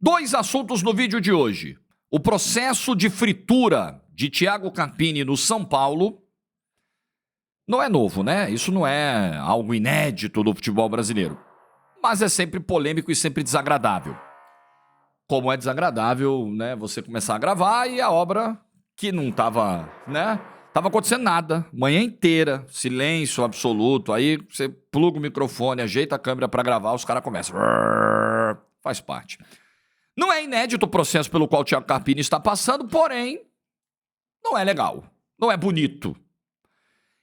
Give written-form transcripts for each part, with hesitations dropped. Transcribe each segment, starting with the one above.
Dois assuntos no vídeo de hoje. O processo de fritura de Thiago Carpini no São Paulo não é novo, né? Isso não é algo inédito do futebol brasileiro. Mas é sempre polêmico e sempre desagradável. Como é desagradável, né, você começar a gravar e a obra que não tava, né? Tava acontecendo nada, manhã inteira, silêncio absoluto. Aí você pluga o microfone, ajeita a câmera pra gravar, os caras começam. Faz parte. Não é inédito o processo pelo qual o Thiago Carpini está passando, porém, não é legal, não é bonito.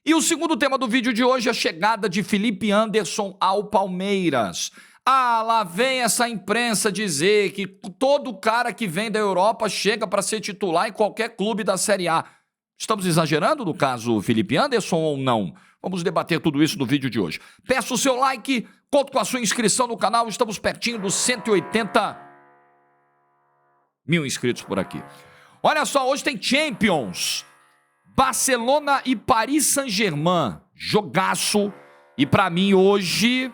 E o segundo tema do vídeo de hoje é a chegada de Felipe Anderson ao Palmeiras. Ah, lá vem essa imprensa dizer que todo cara que vem da Europa chega para ser titular em qualquer clube da Série A. Estamos exagerando no caso Felipe Anderson ou não? Vamos debater tudo isso no vídeo de hoje. Peço o seu like, conto com a sua inscrição no canal, estamos pertinho dos 180 mil inscritos por aqui. Olha só, hoje tem Champions. Barcelona e Paris Saint-Germain. Jogaço. E pra mim hoje,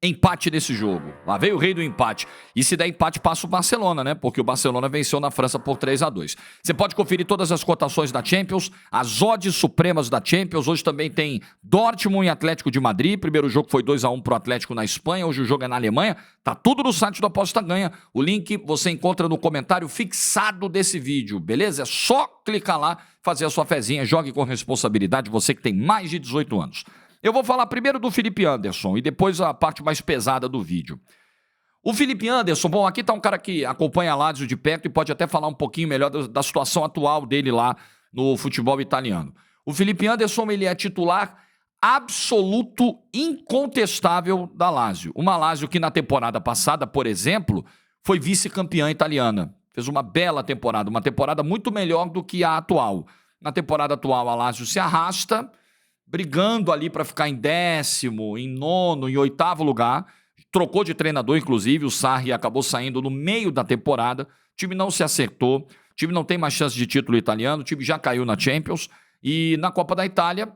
empate nesse jogo. Lá veio o rei do empate. E se der empate, passa o Barcelona, né? Porque o Barcelona venceu na França por 3-2. Você pode conferir todas as cotações da Champions, as odds supremas da Champions. Hoje também tem Dortmund e Atlético de Madrid. Primeiro jogo foi 2-1 pro Atlético na Espanha. Hoje o jogo é na Alemanha. Tá tudo no site do Aposta Ganha. O link você encontra no comentário fixado desse vídeo, beleza? É só clicar lá, fazer a sua fezinha. Jogue com responsabilidade, você que tem mais de 18 anos. Eu vou falar primeiro do Felipe Anderson e depois a parte mais pesada do vídeo. O Felipe Anderson, bom, aqui tá um cara que acompanha a Lazio de perto e pode até falar um pouquinho melhor da situação atual dele lá no futebol italiano. O Felipe Anderson, ele é titular absoluto, incontestável da Lazio. Uma Lazio que na temporada passada, por exemplo, foi vice-campeã italiana. Fez uma bela temporada, uma temporada muito melhor do que a atual. Na temporada atual, a Lazio se arrasta, brigando ali para ficar em 10º, em 9º, em 8º lugar. Trocou de treinador, inclusive, o Sarri acabou saindo no meio da temporada. O time não se acertou, o time não tem mais chance de título italiano, o time já caiu na Champions. E na Copa da Itália,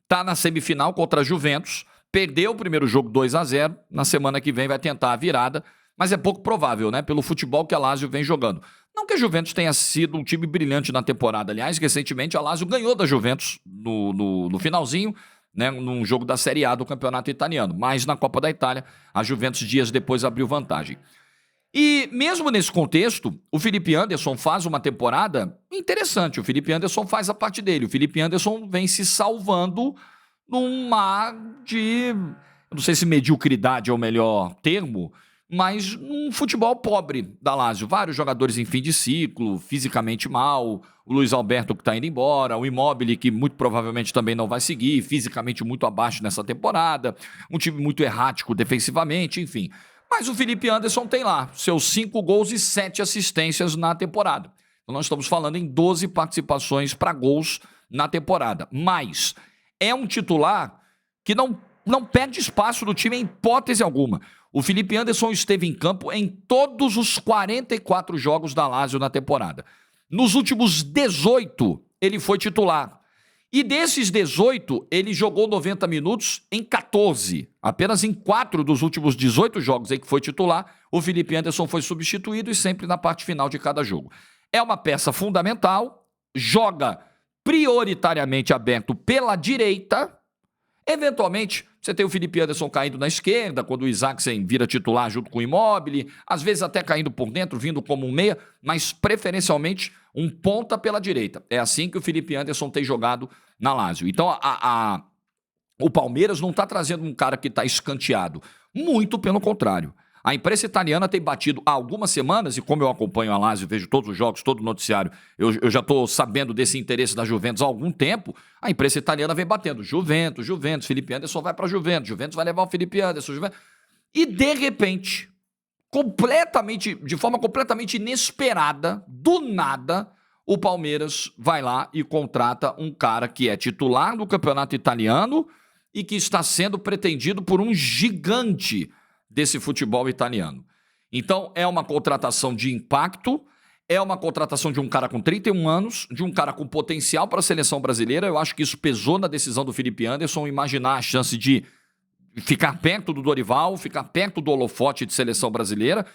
tá na semifinal contra a Juventus. Perdeu o primeiro jogo 2-0, na semana que vem vai tentar a virada, mas é pouco provável, né? Pelo futebol que a Lazio vem jogando. Não que a Juventus tenha sido um time brilhante na temporada. Aliás, recentemente a Lazio ganhou da Juventus no finalzinho, né, num jogo da Série A do Campeonato Italiano. Mas na Copa da Itália, a Juventus dias depois abriu vantagem. E mesmo nesse contexto, o Felipe Anderson faz uma temporada interessante. O Felipe Anderson faz a parte dele. O Felipe Anderson vem se salvando num mar de, eu não sei se mediocridade é o melhor termo, mas um futebol pobre da Lazio. Vários jogadores em fim de ciclo, fisicamente mal, o Luiz Alberto que está indo embora, o Immobile que muito provavelmente também não vai seguir, fisicamente muito abaixo nessa temporada, um time muito errático defensivamente, enfim. Mas o Felipe Anderson tem lá seus 5 gols e 7 assistências na temporada. Então nós estamos falando em 12 participações para gols na temporada. Mas é um titular que não perde espaço do time em hipótese alguma. O Felipe Anderson esteve em campo em todos os 44 jogos da Lazio na temporada. Nos últimos 18, ele foi titular. E desses 18, ele jogou 90 minutos em 14. Apenas em 4 dos últimos 18 jogos em que foi titular, o Felipe Anderson foi substituído e sempre na parte final de cada jogo. É uma peça fundamental, joga prioritariamente aberto pela direita. Eventualmente, você tem o Felipe Anderson caindo na esquerda, quando o Isaacsen vira titular junto com o Immobile, às vezes até caindo por dentro, vindo como um meia, mas preferencialmente um ponta pela direita. É assim que o Felipe Anderson tem jogado na Lazio. Então, o Palmeiras não está trazendo um cara que está escanteado. Muito pelo contrário. A imprensa italiana tem batido há algumas semanas, e como eu acompanho a Lazio, vejo todos os jogos, todo o noticiário, eu já estou sabendo desse interesse da Juventus há algum tempo, a imprensa italiana vem batendo, Juventus, Felipe Anderson vai para a Juventus vai levar o Felipe Anderson, E de repente, de forma completamente inesperada, do nada, o Palmeiras vai lá e contrata um cara que é titular do campeonato italiano e que está sendo pretendido por um gigante desse futebol italiano. Então, é uma contratação de impacto, é uma contratação de um cara com 31 anos, de um cara com potencial para a seleção brasileira. Eu acho que isso pesou na decisão do Felipe Anderson, imaginar a chance de ficar perto do Dorival, ficar perto do holofote de seleção brasileira.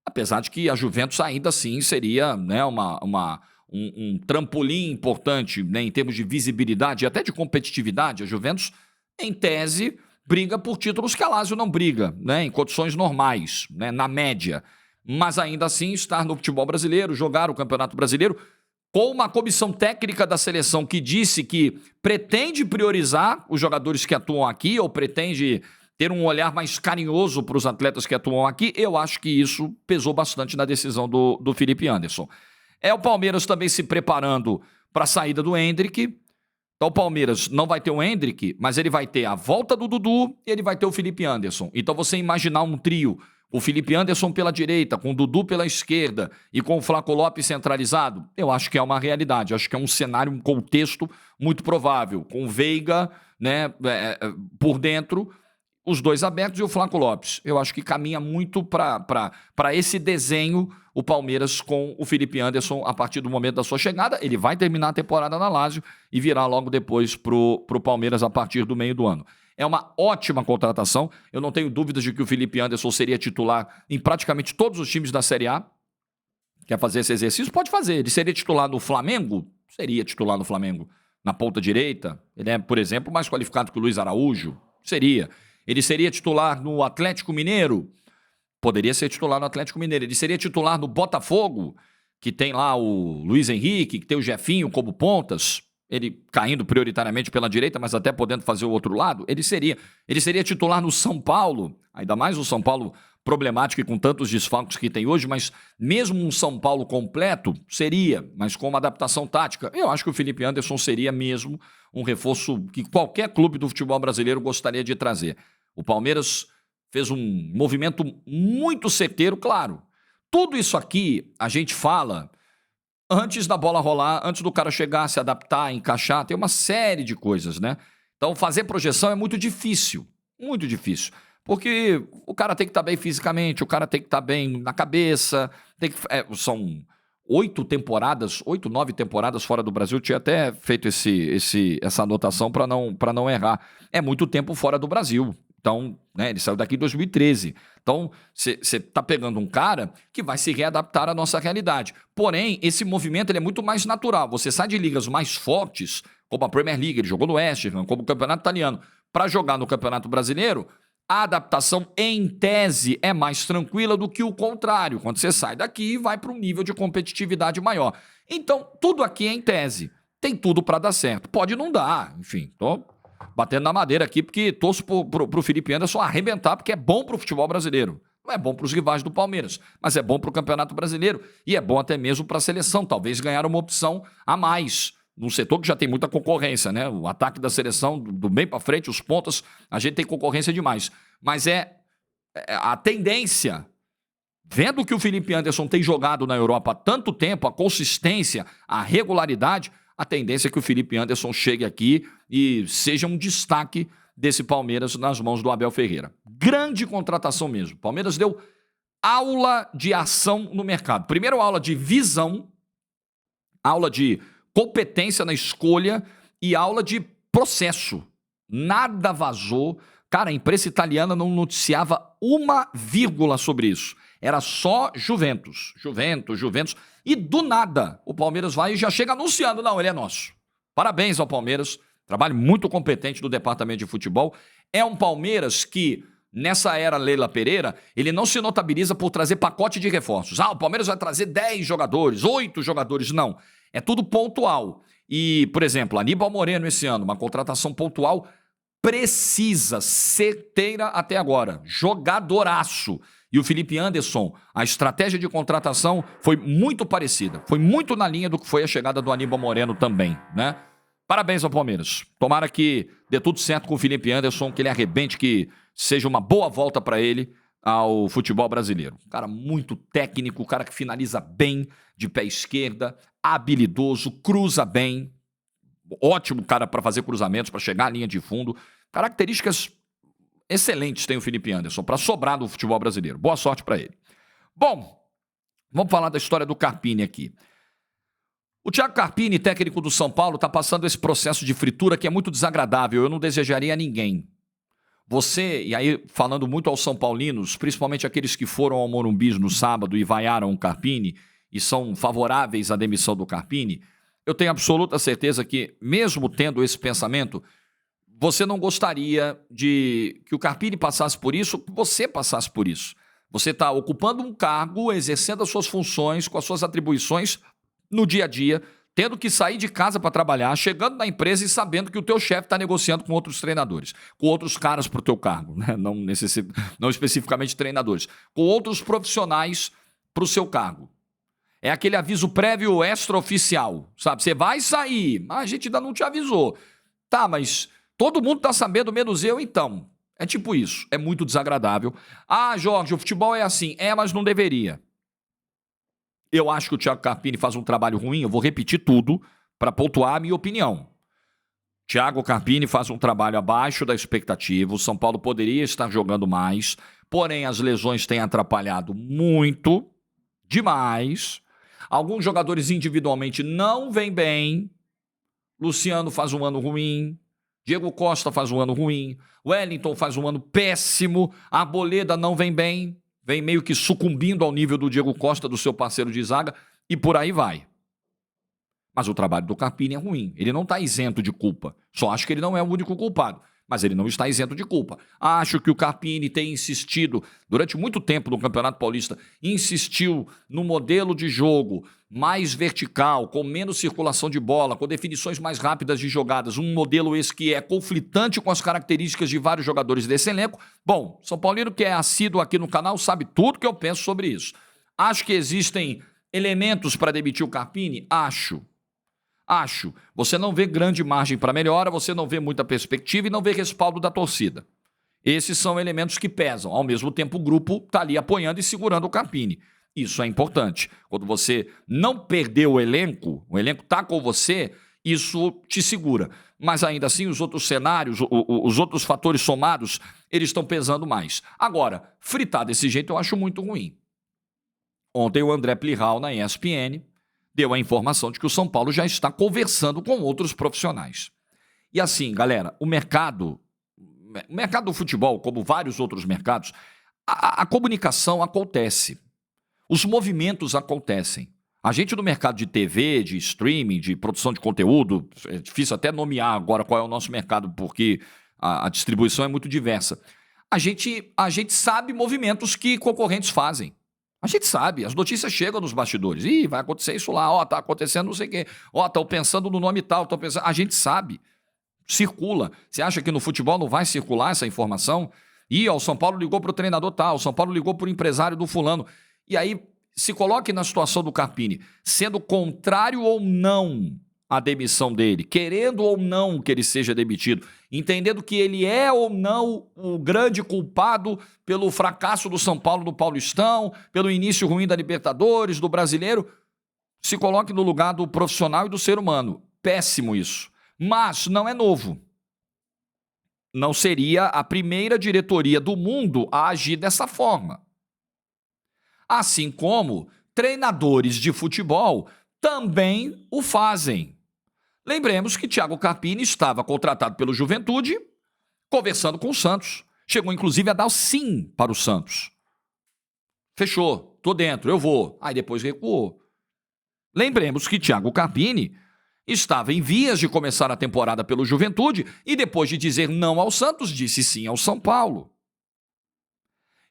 Apesar de que a Juventus ainda assim seria, né, um trampolim importante, né, em termos de visibilidade e até de competitividade. A Juventus, em tese, briga por títulos que a Lazio não briga, né, em condições normais, né, na média. Mas ainda assim estar no futebol brasileiro, jogar o Campeonato Brasileiro, com uma comissão técnica da seleção que disse que pretende priorizar os jogadores que atuam aqui ou pretende ter um olhar mais carinhoso para os atletas que atuam aqui, eu acho que isso pesou bastante na decisão do Felipe Anderson. É o Palmeiras também se preparando para a saída do Endrick. Então o Palmeiras não vai ter o Endrick, mas ele vai ter a volta do Dudu e ele vai ter o Felipe Anderson. Então você imaginar um trio, o Felipe Anderson pela direita, com o Dudu pela esquerda e com o Flaco Lopes centralizado, eu acho que é uma realidade. Acho que é um cenário, um contexto muito provável. Com o Veiga, né, por dentro, os dois abertos e o Flaco Lopes. Eu acho que caminha muito para esse desenho o Palmeiras com o Felipe Anderson a partir do momento da sua chegada. Ele vai terminar a temporada na Lazio e virá logo depois pro Palmeiras a partir do meio do ano. É uma ótima contratação. Eu não tenho dúvidas de que o Felipe Anderson seria titular em praticamente todos os times da Série A. Quer fazer esse exercício? Pode fazer. Ele seria titular no Flamengo? Seria titular no Flamengo. Na ponta direita? Ele é, por exemplo, mais qualificado que o Luiz Araújo? Seria. Ele seria titular no Atlético Mineiro? Poderia ser titular no Atlético Mineiro. Ele seria titular no Botafogo, que tem lá o Luiz Henrique, que tem o Jefinho como pontas, ele caindo prioritariamente pela direita, mas até podendo fazer o outro lado. Ele seria titular no São Paulo, ainda mais o São Paulo problemático e com tantos desfalques que tem hoje, mas mesmo um São Paulo completo, seria, mas com uma adaptação tática. Eu acho que o Felipe Anderson seria mesmo um reforço que qualquer clube do futebol brasileiro gostaria de trazer. O Palmeiras fez um movimento muito certeiro, claro. Tudo isso aqui a gente fala antes da bola rolar, antes do cara chegar, se adaptar, encaixar, tem uma série de coisas, né? Então fazer projeção é muito difícil, porque o cara tem que estar bem fisicamente, o cara tem que estar bem na cabeça, são 8, 9 temporadas fora do Brasil. Eu tinha até feito essa anotação para não errar. É muito tempo fora do Brasil. Então, né, ele saiu daqui em 2013. Então, você está pegando um cara que vai se readaptar à nossa realidade. Porém, esse movimento ele é muito mais natural. Você sai de ligas mais fortes, como a Premier League, ele jogou no West Ham, como o Campeonato Italiano, para jogar no Campeonato Brasileiro, a adaptação, em tese, é mais tranquila do que o contrário, quando você sai daqui e vai para um nível de competitividade maior. Então, tudo aqui é em tese. Tem tudo para dar certo. Pode não dar, enfim, tô batendo na madeira aqui, porque torço pro Felipe Anderson arrebentar, porque é bom pro futebol brasileiro. Não é bom para os rivais do Palmeiras, mas é bom pro Campeonato Brasileiro e é bom até mesmo para a seleção, talvez ganhar uma opção a mais, num setor que já tem muita concorrência, né? O ataque da seleção, do bem para frente, os pontas, a gente tem concorrência demais. Mas a tendência, vendo que o Felipe Anderson tem jogado na Europa há tanto tempo, a consistência, a regularidade, a tendência é que o Felipe Anderson chegue aqui e seja um destaque desse Palmeiras nas mãos do Abel Ferreira. Grande contratação mesmo. O Palmeiras deu aula de ação no mercado. Primeiro, aula de visão, aula de competência na escolha e aula de processo. Nada vazou. Cara, a imprensa italiana não noticiava uma vírgula sobre isso. Era só Juventus. E do nada, o Palmeiras vai e já chega anunciando, não, ele é nosso. Parabéns ao Palmeiras, trabalho muito competente do departamento de futebol. É um Palmeiras que, nessa era Leila Pereira, ele não se notabiliza por trazer pacote de reforços. O Palmeiras vai trazer 10 jogadores, 8 jogadores, não. É tudo pontual. E, por exemplo, Aníbal Moreno esse ano, uma contratação pontual precisa, certeira até agora, jogadoraço. E o Felipe Anderson, a estratégia de contratação foi muito parecida. Foi muito na linha do que foi a chegada do Aníbal Moreno também, né? Parabéns ao Palmeiras. Tomara que dê tudo certo com o Felipe Anderson, que ele arrebente, que seja uma boa volta para ele ao futebol brasileiro. Um cara muito técnico, um cara que finaliza bem de pé esquerda, habilidoso, cruza bem. Ótimo cara para fazer cruzamentos, para chegar à linha de fundo. Características excelentes tem o Felipe Anderson para sobrar no futebol brasileiro. Boa sorte para ele. Bom, vamos falar da história do Carpini aqui. O Thiago Carpini, técnico do São Paulo, está passando esse processo de fritura que é muito desagradável. Eu não desejaria a ninguém. Você, e aí falando muito aos São Paulinos, principalmente aqueles que foram ao Morumbi no sábado e vaiaram o Carpini e são favoráveis à demissão do Carpini, eu tenho absoluta certeza que, mesmo tendo esse pensamento, você não gostaria de que o Carpini passasse por isso, que você passasse por isso. Você está ocupando um cargo, exercendo as suas funções, com as suas atribuições no dia a dia, tendo que sair de casa para trabalhar, chegando na empresa e sabendo que o teu chefe está negociando com outros treinadores, com outros caras para o teu cargo, né? Não especificamente treinadores, com outros profissionais para o seu cargo. É aquele aviso prévio extraoficial, sabe? Você vai sair, mas a gente ainda não te avisou. Tá, mas todo mundo está sabendo, menos eu, então. É tipo isso, é muito desagradável. Ah, Jorge, o futebol é assim. É, mas não deveria. Eu acho que o Thiago Carpini faz um trabalho ruim, eu vou repetir tudo para pontuar a minha opinião. Thiago Carpini faz um trabalho abaixo da expectativa, o São Paulo poderia estar jogando mais, porém as lesões têm atrapalhado muito, demais. Alguns jogadores individualmente não vêm bem. Luciano faz um ano ruim, Diego Costa faz um ano ruim, Wellington faz um ano péssimo, a Arboleda não vem bem, vem meio que sucumbindo ao nível do Diego Costa, do seu parceiro de zaga, e por aí vai. Mas o trabalho do Carpini é ruim, ele não está isento de culpa, só acho que ele não é o único culpado, mas ele não está isento de culpa. Acho que o Carpini tem insistido, durante muito tempo no Campeonato Paulista, insistiu no modelo de jogo mais vertical, com menos circulação de bola, com definições mais rápidas de jogadas, um modelo esse que é conflitante com as características de vários jogadores desse elenco. Bom, São Paulino que é assíduo aqui no canal sabe tudo que eu penso sobre isso. Acho que existem elementos para demitir o Carpini? Acho. Você não vê grande margem para melhora, você não vê muita perspectiva e não vê respaldo da torcida. Esses são elementos que pesam. Ao mesmo tempo, o grupo está ali apoiando e segurando o Carpini. Isso é importante. Quando você não perdeu o elenco está com você, isso te segura. Mas ainda assim, os outros cenários, os outros fatores somados, eles estão pesando mais. Agora, fritar desse jeito eu acho muito ruim. Ontem o André Plihal, na ESPN, deu a informação de que o São Paulo já está conversando com outros profissionais. E assim, galera, o mercado do futebol, como vários outros mercados, a comunicação acontece. Os movimentos acontecem. A gente no mercado de TV, de streaming, de produção de conteúdo, é difícil até nomear agora qual é o nosso mercado, porque a distribuição é muito diversa. A gente sabe movimentos que concorrentes fazem. A gente sabe, as notícias chegam nos bastidores. Ih, vai acontecer isso lá, tá acontecendo não sei o quê. Estão pensando no nome tal, estão pensando... A gente sabe, circula. Você acha que no futebol não vai circular essa informação? O São Paulo ligou para o treinador tal, o São Paulo ligou para o empresário do fulano. E aí, se coloque na situação do Carpini, sendo contrário ou não à demissão dele, querendo ou não que ele seja demitido, entendendo que ele é ou não o grande culpado pelo fracasso do São Paulo no Paulistão, pelo início ruim da Libertadores, do Brasileiro, se coloque no lugar do profissional e do ser humano. Péssimo isso. Mas não é novo. Não seria a primeira diretoria do mundo a agir dessa forma. Assim como treinadores de futebol também o fazem. Lembremos que Thiago Carpini estava contratado pelo Juventude, conversando com o Santos. Chegou, inclusive, a dar o sim para o Santos. Fechou, tô dentro, eu vou. Aí depois recuou. Lembremos que Thiago Carpini estava em vias de começar a temporada pelo Juventude e depois de dizer não ao Santos, disse sim ao São Paulo.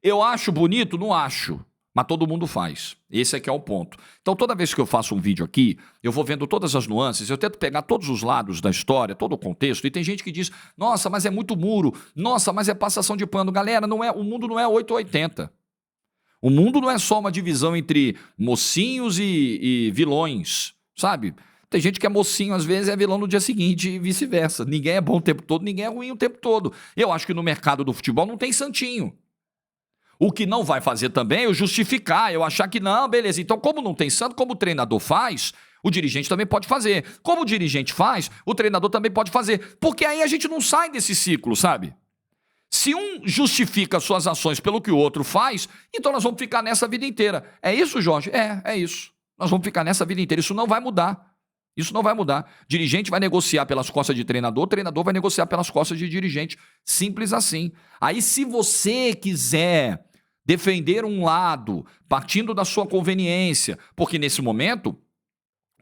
Eu acho bonito? Não acho. Mas todo mundo faz. Esse é que é o ponto. Então, toda vez que eu faço um vídeo aqui, eu vou vendo todas as nuances, eu tento pegar todos os lados da história, todo o contexto, e tem gente que diz, nossa, mas é muito muro, nossa, mas é passação de pano. Galera, o mundo não é 880. O mundo não é só uma divisão entre mocinhos e vilões, sabe? Tem gente que é mocinho, às vezes é vilão no dia seguinte e vice-versa. Ninguém é bom o tempo todo, ninguém é ruim o tempo todo. Eu acho que no mercado do futebol não tem santinho. O que não vai fazer também é eu justificar, eu achar que não, beleza. Então, como não tem santo, como o treinador faz, o dirigente também pode fazer. Como o dirigente faz, o treinador também pode fazer. Porque aí a gente não sai desse ciclo, sabe? Se um justifica suas ações pelo que o outro faz, então nós vamos ficar nessa vida inteira. É isso, Jorge? É isso. Nós vamos ficar nessa vida inteira. Isso não vai mudar. Isso não vai mudar. Dirigente vai negociar pelas costas de treinador, treinador vai negociar pelas costas de dirigente. Simples assim. Aí, se você quiser defender um lado, partindo da sua conveniência, porque nesse momento,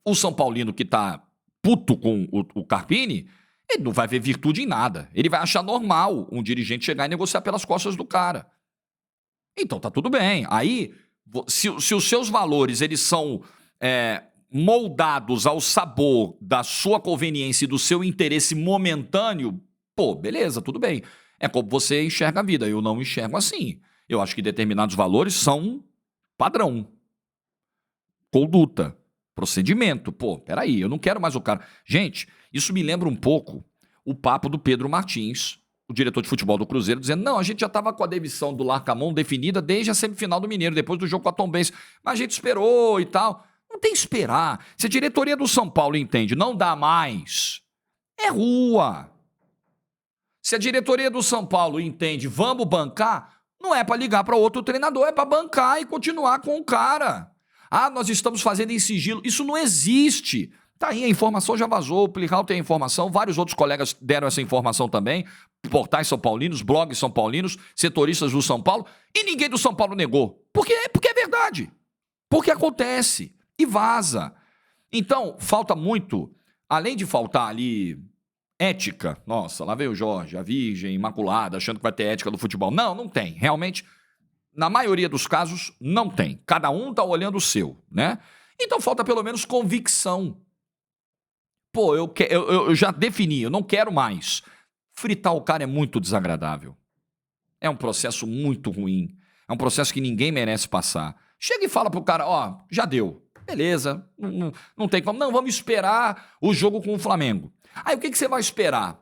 o São Paulino que tá puto com o Carpini, ele não vai ver virtude em nada. Ele vai achar normal um dirigente chegar e negociar pelas costas do cara. Então tá tudo bem. Aí, se os seus valores eles são moldados ao sabor da sua conveniência e do seu interesse momentâneo, pô, beleza, tudo bem. É como você enxerga a vida. Eu não enxergo assim. Eu acho que determinados valores são padrão. Conduta. Procedimento. Pô, peraí, eu não quero mais o cara. Gente, isso me lembra um pouco o papo do Pedro Martins, o diretor de futebol do Cruzeiro, dizendo, não, a gente já estava com a demissão do Larcamón definida desde a semifinal do Mineiro, depois do jogo com a Tombense, mas a gente esperou e tal. Não tem que esperar. Se a diretoria do São Paulo entende, não dá mais, é rua. Se a diretoria do São Paulo entende, vamos bancar, não é para ligar para outro treinador, é para bancar e continuar com o cara. Ah, nós estamos fazendo em sigilo. Isso não existe. Tá aí, a informação já vazou, o Plihal tem a informação, vários outros colegas deram essa informação também, portais são paulinos, blogs são paulinos, setoristas do São Paulo, e ninguém do São Paulo negou. Porque é verdade. Porque acontece. E vaza. Então, falta muito, além de faltar ali ética, nossa, lá veio o Jorge, a Virgem Imaculada, achando que vai ter ética do futebol. Não, não tem. Realmente, na maioria dos casos, não tem. Cada um tá olhando o seu, né? Então falta pelo menos convicção. Pô, eu já defini, eu não quero mais. Fritar o cara é muito desagradável. É um processo muito ruim. É um processo que ninguém merece passar. Chega e fala pro cara, ó, já deu. Beleza, não tem como. Não, vamos esperar o jogo com o Flamengo. Aí o que você vai esperar?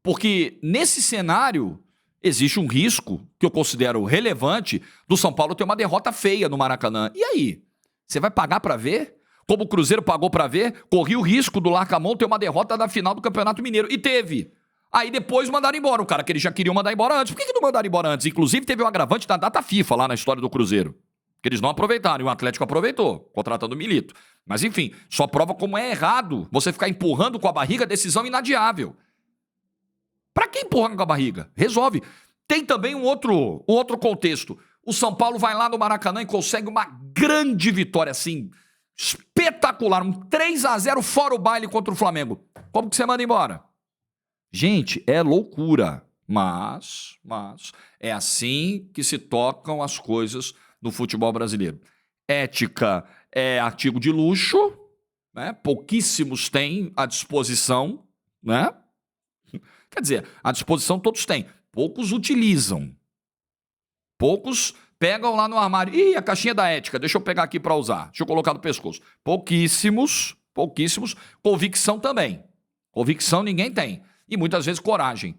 Porque nesse cenário existe um risco, que eu considero relevante, do São Paulo ter uma derrota feia no Maracanã. E aí? Você vai pagar pra ver? Como o Cruzeiro pagou pra ver, corria o risco do Larcamón ter uma derrota na final do Campeonato Mineiro. E teve. Aí depois mandaram embora o cara que eles já queriam mandar embora antes. Por que não mandaram embora antes? Inclusive teve um agravante da data FIFA lá na história do Cruzeiro. Que eles não aproveitaram, e o Atlético aproveitou, contratando o Milito. Mas enfim, só prova como é errado você ficar empurrando com a barriga decisão inadiável. Pra que empurrar com a barriga? Resolve. Tem também um outro contexto. O São Paulo vai lá no Maracanã e consegue uma grande vitória, assim, espetacular, um 3-0 fora o baile contra o Flamengo. Como que você manda embora? Gente, é loucura. Mas é assim que se tocam as coisas no futebol brasileiro. Ética é artigo de luxo, né? Pouquíssimos têm à disposição, né? Quer dizer, à disposição todos têm. Poucos utilizam. Poucos pegam lá no armário. Ih, a caixinha da ética, deixa eu pegar aqui para usar. Deixa eu colocar no pescoço. Pouquíssimos. Convicção também. Convicção ninguém tem. E muitas vezes coragem.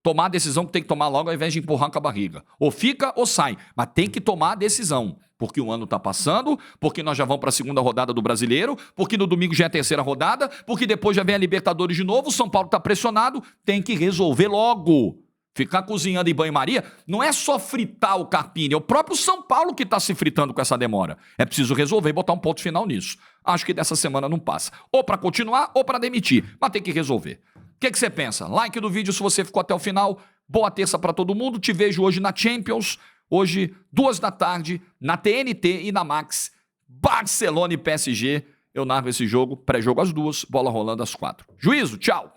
Tomar a decisão que tem que tomar logo ao invés de empurrar com a barriga. Ou fica ou sai. Mas tem que tomar a decisão. Porque o ano tá passando, porque nós já vamos para a segunda rodada do Brasileiro, porque no domingo já é a terceira rodada, porque depois já vem a Libertadores de novo, o São Paulo tá pressionado, tem que resolver logo. Ficar cozinhando em banho-maria não é só fritar o Carpini, é o próprio São Paulo que tá se fritando com essa demora. É preciso resolver e botar um ponto final nisso. Acho que dessa semana não passa. Ou para continuar ou para demitir, mas tem que resolver. O que você pensa? Like no vídeo se você ficou até o final. Boa terça para todo mundo. Te vejo hoje na Champions. Hoje, 2 da tarde, na TNT e na Max. Barcelona e PSG. Eu narro esse jogo. Pré-jogo às 2, bola rolando às 4. Juízo, tchau.